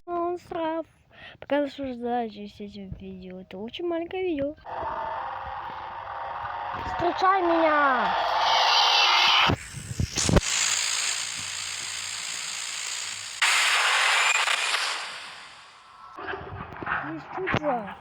Он прав. Пока наслаждаетесь этим видео. Это очень маленькое видео. Встречай меня! Не стыдно.